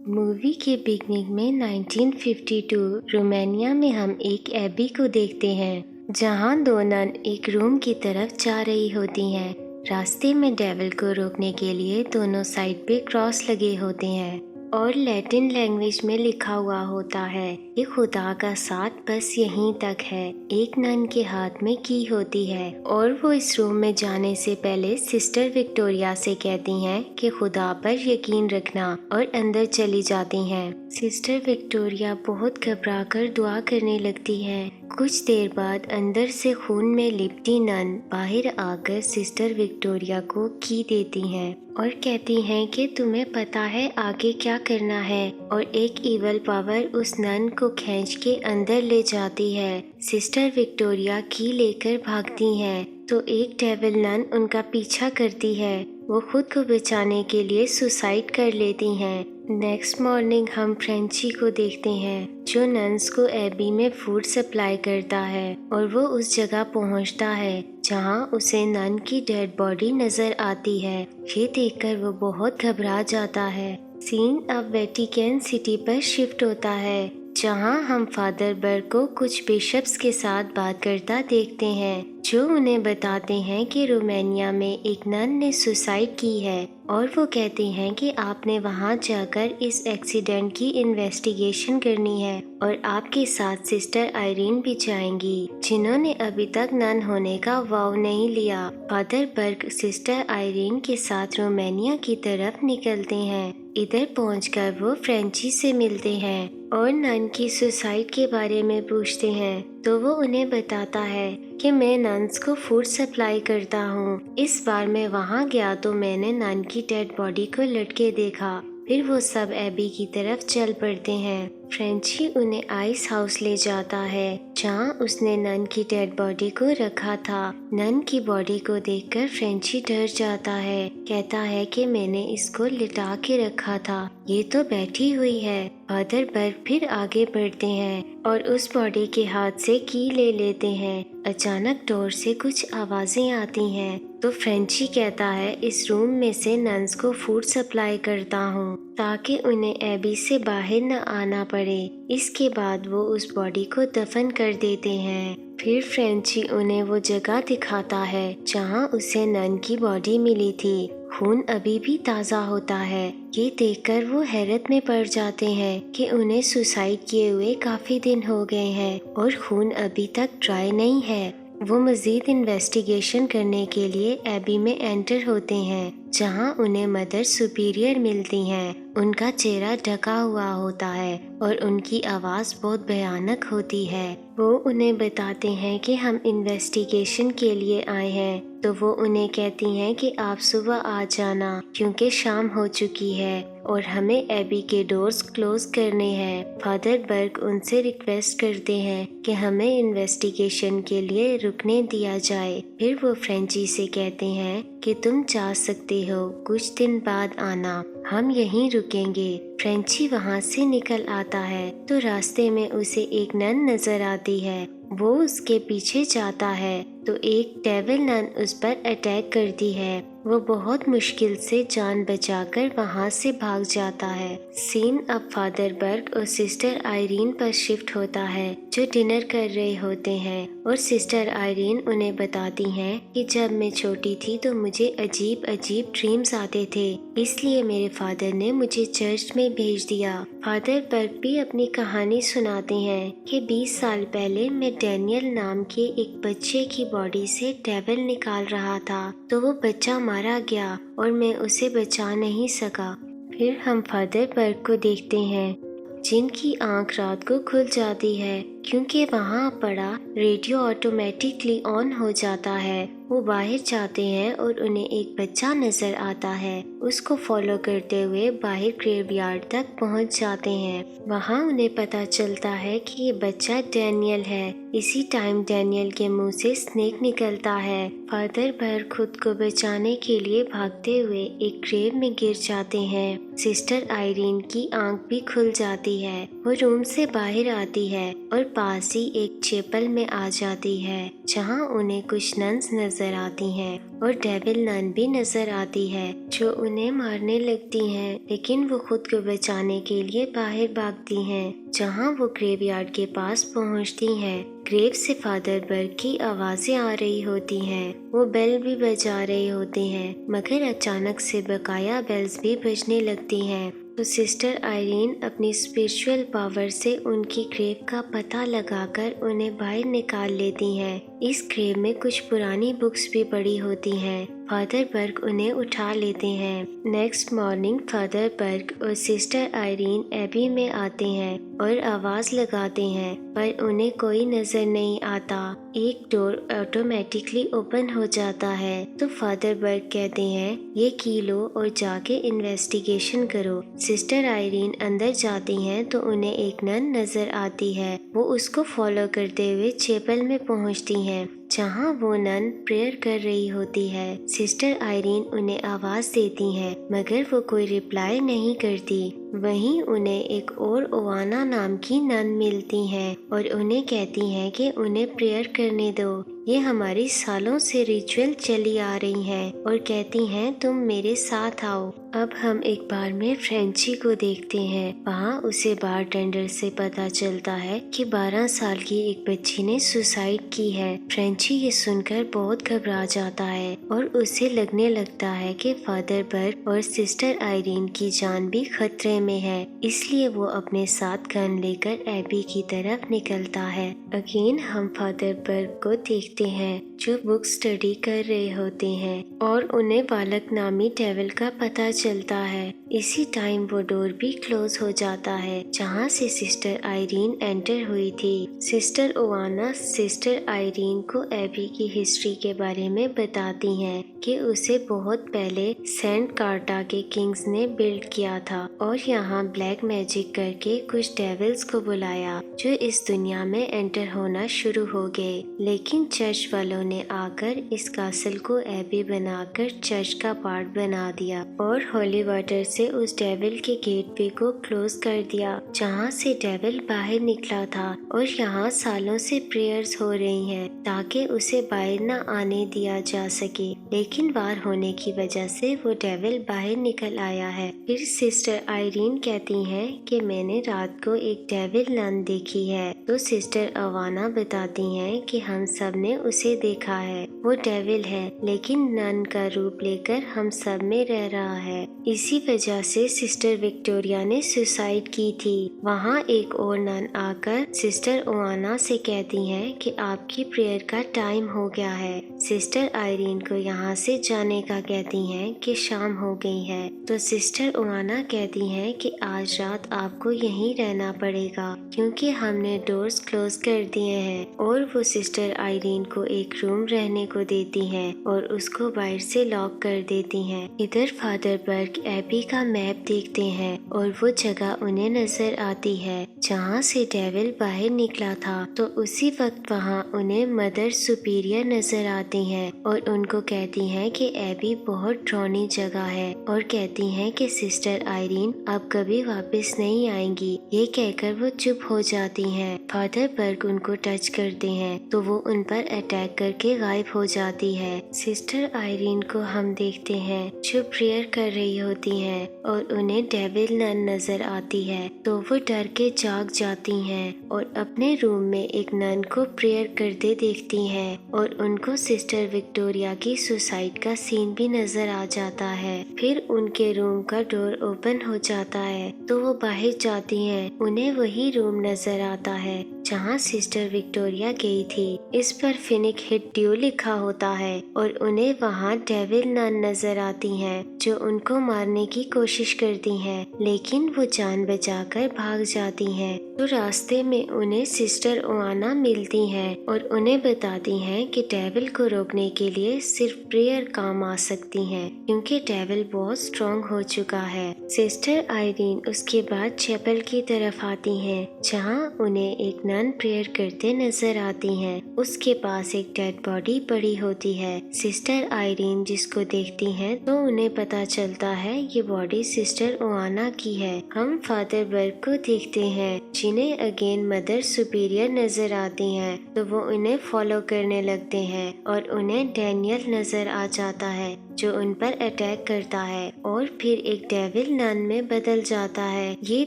Movie के beginning में 1952 Romania में हम एक एबी को देखते हैं जहां दो नन एक रूम की तरफ जा रही होती हैं। रास्ते में डेविल को रोकने के लिए दोनों साइड पे क्रॉस लगे होते हैं और लैटिन लैंग्वेज में लिखा हुआ होता है कि खुदा का साथ बस यहीं तक है। एक नन के हाथ में की होती है और वो इस रूम में जाने से पहले सिस्टर विक्टोरिया से कहती हैं कि खुदा पर यकीन रखना और अंदर चली जाती हैं। सिस्टर विक्टोरिया बहुत घबराकर दुआ करने लगती है। कुछ देर बाद अंदर से खून में लिपटी नन बाहर आकर सिस्टर विक्टोरिया को की देती हैं और कहती हैं कि तुम्हें पता है आगे क्या करना है, और एक इवल पावर उस नन को खींच के अंदर ले जाती है। सिस्टर विक्टोरिया की लेकर भागती हैं तो एक डेविल नन उनका पीछा करती है। वो खुद को बचाने के लिए सुसाइड कर लेती हैं। नेक्स्ट मॉर्निंग हम फ्रेंची को देखते हैं जो नन्स को एबी में फूड सप्लाई करता है और वो उस जगह पहुंचता है जहां उसे नन की डेड बॉडी नजर आती है। ये देखकर वो बहुत घबरा जाता है। सीन अब वेटिकन सिटी पर शिफ्ट होता है जहां हम फादर बर्ग को कुछ बिशप्स के साथ बात करता देखते हैं जो उन्हें बताते हैं कि रोमानिया में एक नन ने सुसाइड की है और वो कहते हैं कि आपने वहां जाकर इस एक्सीडेंट की इन्वेस्टिगेशन करनी है और आपके साथ सिस्टर आयरीन भी जाएंगी जिन्होंने अभी तक नन होने का वाव नहीं लिया। फादर बर्ग सिस्टर आयरीन के साथ रोमानिया की तरफ निकलते हैं। इधर पहुंचकर वो फ्रेंची से मिलते हैं और नन की सुसाइड के बारे में पूछते हैं तो वो उन्हें बताता है कि मैं नन्स को फूड सप्लाई करता हूँ। इस बार मैं वहाँ गया तो मैंने नन की डेड बॉडी को लटके देखा। फिर वो सब एबी की तरफ चल पड़ते हैं। फ्रेंची उन्हें आइस हाउस ले जाता है जहाँ उसने नन की डेड बॉडी को रखा था। नन की बॉडी को देखकर फ्रेंची डर जाता है। कहता है कि मैंने इसको लिटा के रखा था, ये तो बैठी हुई है। फादर बर्ग फिर आगे बढ़ते हैं और उस बॉडी के हाथ से की ले लेते हैं। अचानक डोर से कुछ आवाजें आती हैं तो फ्रेंची कहता है इस रूम में से नन्स को फूड सप्लाई करता हूँ ताकि उन्हें एबी से बाहर न आना पड़े। इसके बाद वो उस बॉडी को दफन कर देते हैं। फिर फ्रेंची उन्हें वो जगह दिखाता है जहाँ उसे नन की बॉडी मिली थी। खून अभी भी ताज़ा होता है। ये देखकर वो हैरत में पड़ जाते हैं कि उन्हें सुसाइड किए हुए काफी दिन हो गए हैं और खून अभी तक ड्राई नहीं है। वो मजीद इन्वेस्टिगेशन करने के लिए एबी में एंटर होते हैं जहां उन्हें मदर सुपीरियर मिलती हैं। उनका चेहरा ढका हुआ होता है और उनकी आवाज़ बहुत भयानक होती है। वो उन्हें बताते हैं कि हम इन्वेस्टिगेशन के लिए आए हैं तो वो उन्हें कहती हैं कि आप सुबह आ जाना क्योंकि शाम हो चुकी है और हमें एबी के डोर्स क्लोज करने हैं। फादर बर्ग उनसे रिक्वेस्ट करते हैं कि हमें इन्वेस्टिगेशन के लिए रुकने दिया जाए। फिर वो फ्रेंची से कहते हैं कि तुम जा सकते हो, कुछ दिन बाद आना, हम यहीं रुकेंगे। फ्रेंची वहाँ से निकल आता है तो रास्ते में उसे एक नन नजर आती है। वो उसके पीछे जाता है तो एक डेविल नन उस पर अटैक करती है। वो बहुत मुश्किल से जान बचाकर वहाँ से भाग जाता है। सीन अब फादर बर्ग और सिस्टर आयरीन पर शिफ्ट होता है जो डिनर कर रहे होते हैं और सिस्टर आयरीन उन्हें बताती हैं कि जब मैं छोटी थी तो मुझे अजीब अजीब ड्रीम्स आते थे, इसलिए मेरे फादर ने मुझे चर्च में भेज दिया। फादर बर्ग भी अपनी कहानी सुनाते हैं कि 20 साल पहले मैं डैनियल नाम के एक बच्चे की बॉडी से डेविल निकाल रहा था तो वो बच्चा मारा गया और मैं उसे बचा नहीं सका। फिर हम फादर बर्ग को देखते हैं जिनकी आंख रात को खुल जाती है क्योंकि वहाँ पड़ा रेडियो ऑटोमेटिकली ऑन हो जाता है। वो बाहर जाते हैं और उन्हें एक बच्चा नजर आता है। उसको फॉलो करते हुए बाहर ग्रेवयार्ड तक पहुँच जाते हैं। वहाँ उन्हें पता चलता है कि ये बच्चा डैनियल है। इसी टाइम डैनियल के मुंह से स्नेक निकलता है। फादर बर्ग खुद को बचाने के लिए भागते हुए एक ग्रेव में गिर जाते हैं। सिस्टर आयरीन की आंख भी खुल जाती है। वो रूम से बाहर आती है और पास ही एक चैपल में आ जाती है जहाँ उन्हें कुछ नन्स नजर आती हैं और डेविल नन भी नजर आती है जो उन्हें मारने लगती हैं, लेकिन वो खुद को बचाने के लिए बाहर भागती हैं। जहाँ वो ग्रेवयार्ड के पास पहुँचती हैं, ग्रेव से फादर बर्ग की आवाजें आ रही होती हैं। वो बेल भी बजा रहे होते हैं, मगर अचानक से बकाया बेल्स भी बजने लगती हैं। तो सिस्टर आयरीन अपनी स्पिरिचुअल पावर से उनकी ग्रेव का पता लगाकर उन्हें बाहर निकाल लेती हैं। इस ग्रेव में कुछ पुरानी बुक्स भी पड़ी होती हैं। फादर बर्ग उन्हें उठा लेते हैं। नेक्स्ट मॉर्निंग फादर बर्ग और सिस्टर आयरीन एबी में आते हैं और आवाज लगाते हैं, पर उन्हें कोई नजर नहीं आता। एक डोर ऑटोमेटिकली ओपन हो जाता है। तो फादर बर्ग कहते हैं, ये की लो और जाके इन्वेस्टिगेशन करो। सिस्टर आयरीन अंदर जाती हैं तो उन्हें एक नन नजर आती है। वो उसको फॉलो करते हुए चैपल में पहुंचती हैं, जहाँ वो नन प्रेयर कर रही होती है। सिस्टर आयरीन उन्हें आवाज देती हैं, मगर वो कोई रिप्लाई नहीं करती। वहीं उन्हें एक और ओवाना नाम की नन मिलती हैं और उन्हें कहती हैं कि उन्हें प्रेयर करने दो। ये हमारी सालों से रिचुअल चली आ रही हैं और कहती हैं तुम मेरे साथ आओ। अब हम एक बार में फ्रेंची को देखते हैं। वहाँ उसे बारटेंडर से पता चलता है कि 12 साल की एक बच्ची ने सुसाइड की है। फ्रेंची ये सुनकर बहुत घबरा जाता है और उसे लगने लगता है कि फादर बर्ग और सिस्टर आयरीन की जान भी खतरे में है। इसलिए वो अपने साथ गन लेकर एबी की तरफ निकलता है। अगेन हम फादर बर्ग को देखते हैं जो बुक स्टडी कर रहे होते हैं और उन्हें बालक नामी डेविल का पता चलता है। इसी टाइम वो डोर भी क्लोज हो जाता है जहाँ से सिस्टर आयरीन एंटर हुई थी। सिस्टर ओवाना सिस्टर आयरीन को एबी की हिस्ट्री के बारे में बताती हैं कि उसे बहुत पहले सेंट कार्टा के किंग्स ने बिल्ड किया था और यहाँ ब्लैक मैजिक करके कुछ डेविल्स को बुलाया जो इस दुनिया में एंटर होना शुरू हो गए। लेकिन चर्च वालों ने आकर इस कासल को एबी बनाकर चर्च का पार्ट बना दिया और होली वाटर से उस डेविल के गेटवे को क्लोज कर दिया जहाँ से डेविल बाहर निकला था। और यहाँ सालों से प्रेयर्स हो रही हैं ताकि उसे बाहर न आने दिया जा सके, लेकिन वार होने की वजह से वो डेविल बाहर निकल आया है। फिर सिस्टर आयरीन कहती हैं कि मैंने रात को एक डेविल नन देखी है। तो सिस्टर अवाना बताती हैं कि हम सब ने उसे देखा है। वो डेविल है लेकिन नन का रूप लेकर हम सब में रह रहा है। इसी वजह से सिस्टर विक्टोरिया ने सुसाइड की थी। वहाँ एक और नन आकर सिस्टर ओवाना से कहती हैं कि आपकी प्रेयर का टाइम हो गया है। सिस्टर आयरीन को यहाँ से जाने का कहती हैं कि शाम हो गई है। तो सिस्टर ओवाना कहती हैं कि आज रात आपको यहीं रहना पड़ेगा क्योंकि हमने डोर्स क्लोज कर दिए हैं। और वो सिस्टर आयरीन को एक रूम रहने को देती हैं और उसको बाहर से लॉक कर देती हैं। इधर फादर बर्ग एबी का मैप देखते हैं और वो जगह उन्हें नजर आती है जहाँ से डेविल बाहर निकला था। तो उसी वक्त वहाँ उन्हें मदर सुपीरियर नजर आती हैं और उनको कहती हैं कि एबी बहुत डरावनी जगह है और कहती हैं कि सिस्टर आयरीन अब कभी वापस नहीं आएंगी। ये कहकर वो चुप हो जाती हैं। फादर बर्ग उनको टच करते हैं तो वो उन पर अटैक करके गायब हो जाती है। सिस्टर आयरीन को हम देखते हैं जो प्रेयर कर रही होती हैं और उन्हें डेविल नन नजर आती है। तो वो डर के जाग जाती हैं और अपने रूम में एक नन को प्रेयर करते देखती हैं और उनको सिस्टर विक्टोरिया की सुसाइड का सीन भी नजर आ जाता है। फिर उनके रूम का डोर ओपन हो जाता है तो वो बाहर जाती हैं। उन्हें वही रूम नजर आता है जहाँ सिस्टर विक्टोरिया गई थी। इस पर फिनिक हिट ड्यू लिखा होता है और उन्हें वहाँ डेविल नन नजर आती हैं जो उनको मारने की कोशिश करती हैं, लेकिन वो जान बचाकर भाग जाती हैं। तो रास्ते में उन्हें सिस्टर ओवाना मिलती हैं और उन्हें बताती हैं कि डेविल को रोकने के लिए सिर्फ प्रेयर काम आ सकती है क्योंकि डेविल बहुत स्ट्रॉन्ग हो चुका है। सिस्टर आयरीन उसके बाद चैपल की तरफ आती हैं जहाँ उन्हें एक नन प्रेयर करते नजर आती हैं। उसके पास एक डेड बॉडी पड़ी होती है। सिस्टर आयरीन जिसको देखती हैं तो उन्हें पता चलता है ये बॉडी सिस्टर ओवाना की है। हम फादर बर्ग को देखते हैं जिन्हें अगेन मदर सुपीरियर नजर आती हैं तो वो उन्हें फॉलो करने लगते हैं और उन्हें डैनियल नजर आ जाता है जो उन पर अटैक करता है और फिर एक डेविल नन में बदल जाता है। ये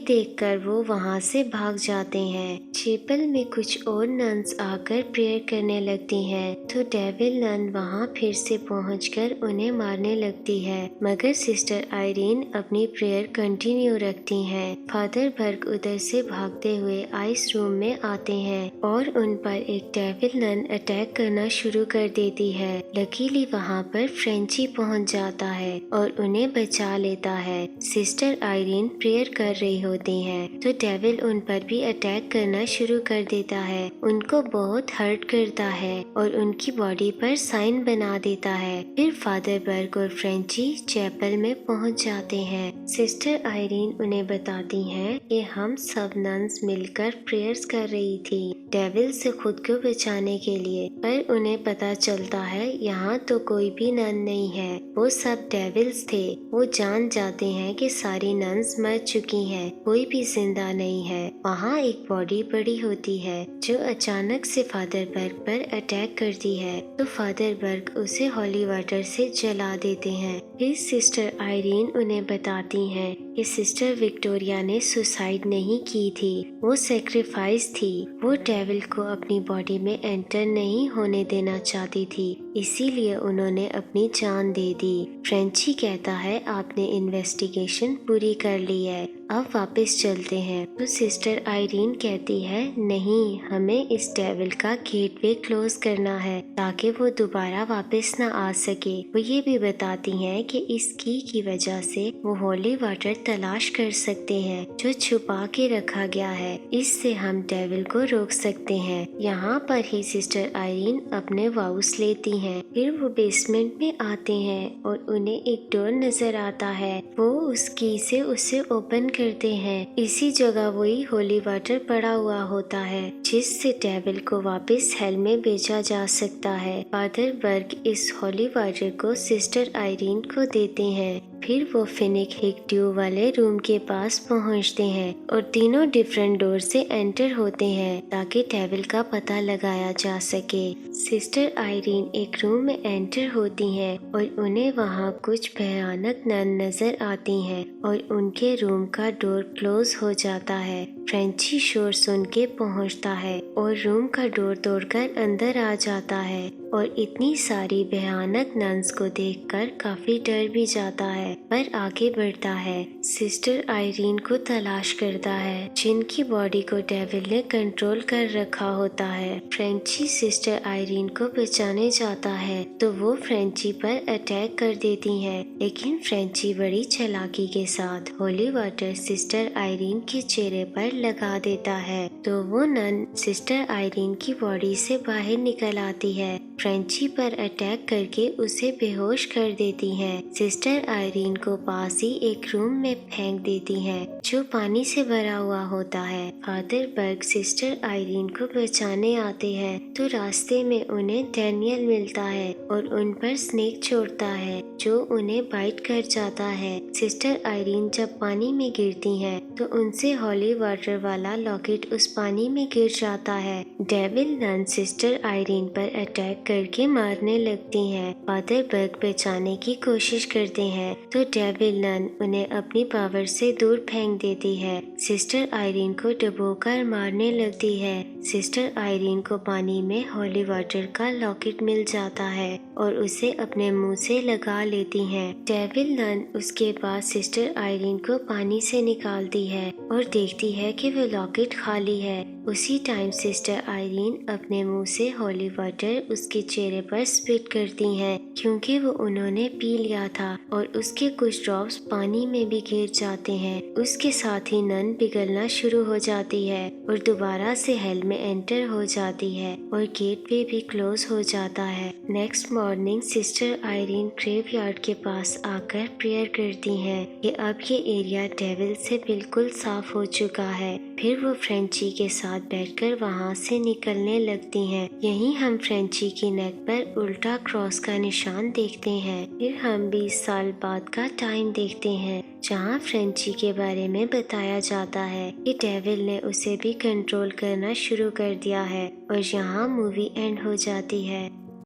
देखकर वो वहाँ से भाग जाते हैं। चैपल में कुछ और नन्स आकर प्रेयर करने लगती हैं, तो डेविल नन वहाँ फिर से पहुंचकर उन्हें मारने लगती है, मगर सिस्टर आयरीन अपनी प्रेयर कंटिन्यू रखती हैं। फादर बर्ग उधर से भागते हुए आइस रूम में आते हैं और उन पर एक डेविल नन अटैक करना शुरू कर देती है। लकीली वहाँ पर फ्रेंची पहुँच जाता है और उन्हें बचा लेता है। सिस्टर आयरीन प्रेयर कर रही होती हैं, तो डेविल उन पर भी अटैक करना शुरू कर देता है। उनको बहुत हर्ट करता है और उनकी बॉडी पर साइन बना देता है। फिर फादर बर्ग और फ्रेंची चैपल में पहुँच जाते हैं। सिस्टर आयरीन उन्हें बताती हैं कि हम सब नन्स मिलकर प्रेयर्स कर रही थी डेविल से खुद को बचाने के लिए, पर उन्हें पता चलता है यहाँ तो कोई भी नन नहीं है, वो सब डेविल्स थे। वो जान जाते हैं कि सारी नन्स मर चुकी हैं, कोई भी जिंदा नहीं है। वहाँ एक बॉडी पड़ी होती है जो अचानक से फादर बर्ग पर अटैक करती है, तो फादर बर्ग उसे हॉली वाटर से जला देते हैं। फिर सिस्टर आयरीन उन्हें बताती हैं कि सिस्टर विक्टोरिया ने सुसाइड नहीं की थी, वो सेक्रीफाइस थी। वो डेविल को अपनी बॉडी में एंटर नहीं होने देना चाहती थी, इसीलिए उन्होंने अपनी जान दे दी। फ्रेंची कहता है आपने इन्वेस्टिगेशन पूरी कर ली है, अब वापस चलते हैं। तो सिस्टर आयरीन कहती है नहीं, हमें इस डेविल का गेटवे क्लोज करना है ताकि वो दोबारा वापस न आ सके। वो ये भी बताती हैं कि इस की वजह से वो होली वाटर तलाश कर सकते हैं जो छुपा के रखा गया है, इससे हम डेविल को रोक सकते हैं। यहाँ पर ही सिस्टर आयरीन अपने वाउस लेती हैं। फिर वो बेसमेंट में आते हैं और उन्हें एक डोर नजर आता है। वो उस की से उसे ओपन करते हैं। इसी जगह वही होली वाटर पड़ा हुआ होता है जिससे डेविल को वापस हेल में भेजा जा सकता है। फादर बर्ग इस होली वाटर को सिस्टर आयरीन को देते हैं। फिर वो फिनिक हिक ड्यू वाले रूम के पास पहुंचते हैं और तीनों डिफरेंट डोर से एंटर होते हैं ताकि डेविल का पता लगाया जा सके। सिस्टर आयरीन एक रूम में एंटर होती हैं और उन्हें वहाँ कुछ भयानक नन नजर आती हैं और उनके रूम का डोर क्लोज हो जाता है। फ्रेंची शोर सुन के पहुँचता है और रूम का डोर तोड़कर अंदर आ जाता है और इतनी सारी भयानक नन्स को देखकर काफी डर भी जाता है, पर आगे बढ़ता है। सिस्टर आयरीन को तलाश करता है जिनकी बॉडी को डेविल ने कंट्रोल कर रखा होता है। फ्रेंची सिस्टर आयरीन को बचाने जाता है तो वो फ्रेंची पर अटैक कर देती हैं, लेकिन फ्रेंची बड़ी चालाकी के साथ होली वाटर सिस्टर आयरीन के चेहरे पर लगा देता है, तो वो नन सिस्टर आयरीन की बॉडी से बाहर निकल आती है। फ्रेंची पर अटैक करके उसे बेहोश कर देती हैं। सिस्टर आयरीन को पास ही एक रूम में फेंक देती हैं जो पानी से भरा हुआ होता है। फादर बर्ग सिस्टर आयरीन को बचाने आते हैं तो रास्ते में उन्हें डैनियल मिलता है और उन पर स्नेक छोड़ता है जो उन्हें बाइट कर जाता है। सिस्टर आयरीन जब पानी में गिरती हैं तो उनसे हॉली वाटर वाला लॉकेट उस पानी में गिर जाता है। डेविल नन सिस्टर आयरीन पर अटैक करके मारने लगती हैं। फादर बर्ग बचाने की कोशिश करते हैं तो डेविल नन उन्हें अपनी पावर से दूर फेंक देती है। सिस्टर आयरीन को डुबोकर मारने लगती है। सिस्टर आयरीन को पानी में हॉली वाटर का लॉकेट मिल जाता है और उसे अपने मुंह से लगा लेती हैं। डेविल नन उसके बाद सिस्टर आयरीन को पानी से निकालती है और देखती है कि वो लॉकेट खाली है। उसी टाइम सिस्टर आयरीन अपने मुंह से हॉली वाटर उसके चेहरे पर स्पिट करती हैं क्योंकि वो उन्होंने पी लिया था और उसके कुछ ड्रॉप्स पानी में भी गिर जाते हैं। उसके साथ ही नन पिघलना शुरू हो जाती है और दोबारा से हेल में एंटर हो जाती है और गेटवे भी क्लोज हो जाता है। Next morning sister Irene graveyard के पास आकर प्रेयर करती हैं कि अब ये एरिया डेविल से बिल्कुल साफ हो चुका है। फिर वो फ्रेंची के साथ बैठकर वहाँ से निकलने लगती हैं। यहीं हम फ्रेंची की नेक पर उल्टा क्रॉस का निशान देखते हैं। फिर हम 20 साल बाद का टाइम देखते हैं जहाँ फ्रेंची के बारे में बताया जाता है कि डेविल ने उसे भी कंट्रोल करना शुरू कर दिया है और यहाँ मूवी एंड हो जाती है।